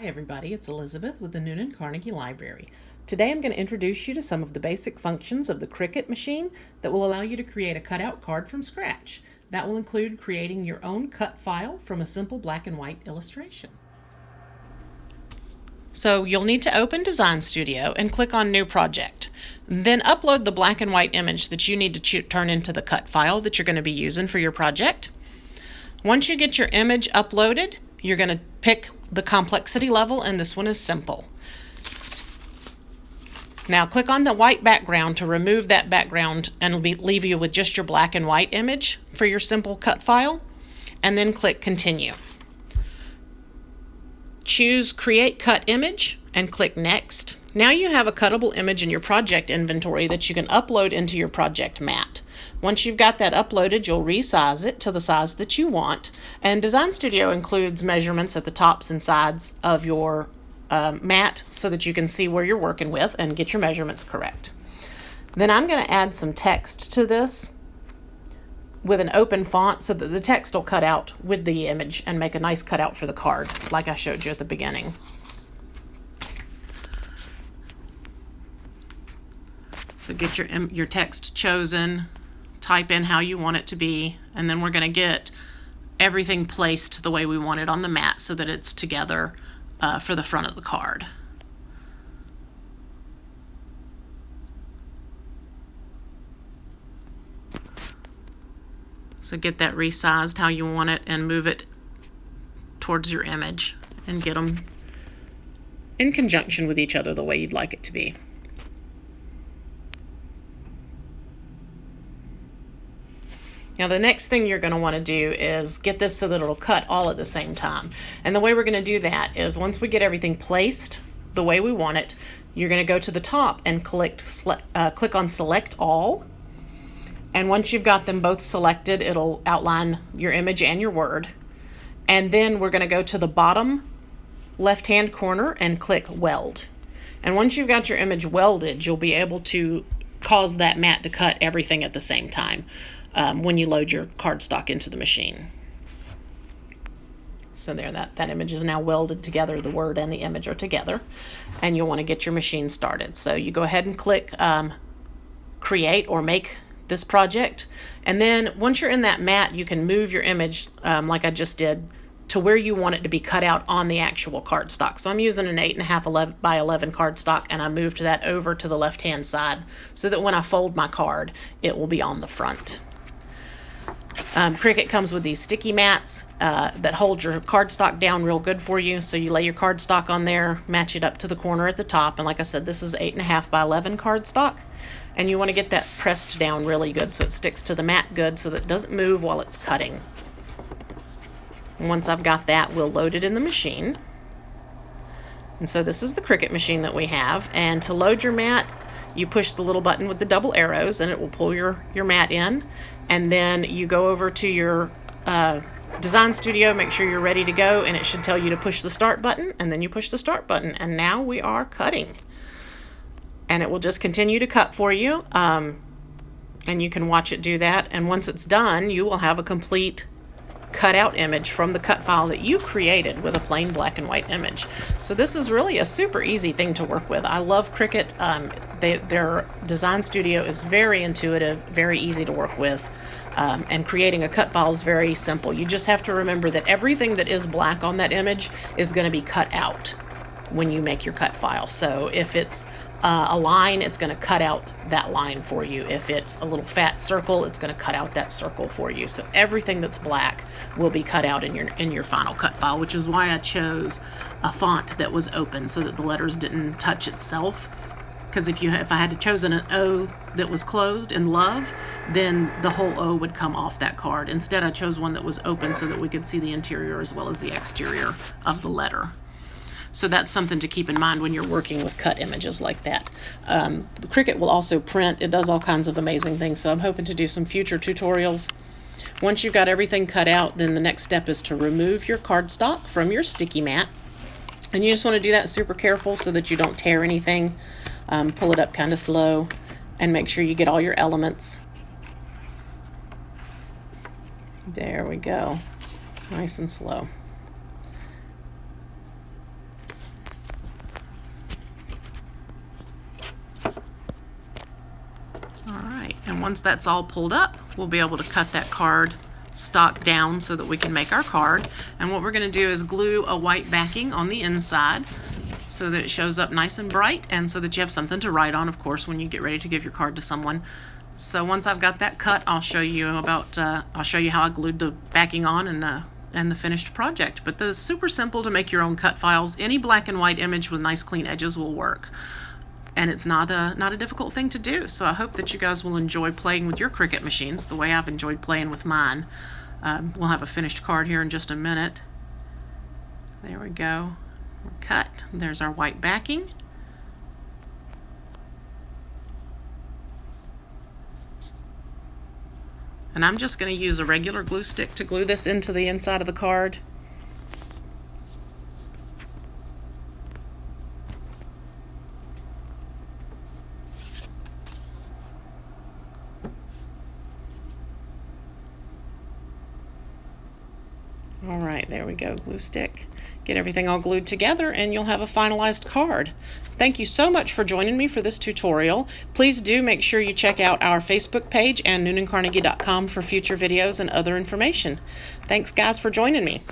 Hi everybody, it's Elizabeth with the Noonan Carnegie Library. Today I'm going to introduce you to some of the basic functions of the Cricut machine that will allow you to create a cutout card from scratch. That will include creating your own cut file from a simple black and white illustration. So you'll need to open Design Studio and click on New Project. Then upload the black and white image that you need to turn into the cut file that you're going to be using for your project. Once you get your image uploaded, you're going to pick the complexity level, and this one is simple. Now click on the white background to remove that background and leave you with just your black and white image for your simple cut file, and then click Continue. Choose Create Cut Image and click Next. Now you have a cuttable image in your project inventory that you can upload into your project mat. Once you've got that uploaded, you'll resize it to the size that you want. And Design Studio includes measurements at the tops and sides of your mat so that you can see where you're working with and get your measurements correct. Then I'm going to add some text to this with an open font so that the text will cut out with the image and make a nice cutout for the card, like I showed you at the beginning. So get your text chosen, type in how you want it to be, and then we're going to get everything placed the way we want it on the mat so that it's together for the front of the card. So get that resized how you want it and move it towards your image and get them in conjunction with each other the way you'd like it to be. Now the next thing you're going to want to do is get this so that it'll cut all at the same time. And the way we're going to do that is once we get everything placed the way we want it, you're going to go to the top and click on Select All. And once you've got them both selected, it'll outline your image and your word. And then we're going to go to the bottom left-hand corner and click Weld. And once you've got your image welded, you'll be able to cause that mat to cut everything at the same time when you load your cardstock into the machine. So there, that image is now welded together. The word and the image are together. And you'll want to get your machine started. So you go ahead and click Create or Make this project, and then once you're in that mat, you can move your image like I just did to where you want it to be cut out on the actual cardstock. So I'm using an 8.5 by 11 cardstock, and I moved that over to the left hand side so that when I fold my card it will be on the front. Cricut comes with these sticky mats that hold your cardstock down real good for you. So you lay your cardstock on there, match it up to the corner at the top, and like I said, this is 8.5 by 11 cardstock, and you want to get that pressed down really good so it sticks to the mat good so that it doesn't move while it's cutting. And once I've got that, we'll load it in the machine. And so this is the Cricut machine that we have, and to load your mat, you push the little button with the double arrows and it will pull your mat in, and then you go over to your Design Studio, make sure you're ready to go, and it should tell you to push the start button, and then you push the start button, and now we are cutting. And it will just continue to cut for you, and you can watch it do that, and once it's done you will have a complete cutout image from the cut file that you created with a plain black and white image. So this is really a super easy thing to work with. I love Cricut. Their Design Studio is very intuitive, very easy to work with, and creating a cut file is very simple. You just have to remember that everything that is black on that image is going to be cut out when you make your cut file. So if it's a line, it's going to cut out that line for you. If it's a little fat circle, it's going to cut out that circle for you. So everything that's black will be cut out in your final cut file, which is why I chose a font that was open so that the letters didn't touch itself. Because if I had chosen an O that was closed in love, then the whole O would come off that card. Instead, I chose one that was open so that we could see the interior as well as the exterior of the letter. So that's something to keep in mind when you're working with cut images like that. The Cricut will also print. It does all kinds of amazing things, so I'm hoping to do some future tutorials. Once you've got everything cut out, then the next step is to remove your cardstock from your sticky mat. And you just want to do that super careful so that you don't tear anything. Pull it up kind of slow and make sure you get all your elements. There we go. Nice and slow. And once that's all pulled up, we'll be able to cut that card stock down so that we can make our card. And what we're going to do is glue a white backing on the inside so that it shows up nice and bright, and so that you have something to write on, of course, when you get ready to give your card to someone. So once I've got that cut, I'll show you how I glued the backing on and the finished project. But this is super simple to make your own cut files. Any black and white image with nice clean edges will work. And it's not a difficult thing to do. So I hope that you guys will enjoy playing with your Cricut machines the way I've enjoyed playing with mine. We'll have a finished card here in just a minute. There we go. We're cut. There's our white backing. And I'm just going to use a regular glue stick to glue this into the inside of the card. All right, there we go, glue stick. Get everything all glued together and you'll have a finalized card. Thank you so much for joining me for this tutorial. Please do make sure you check out our Facebook page and noonancarnegie.com for future videos and other information. Thanks guys for joining me.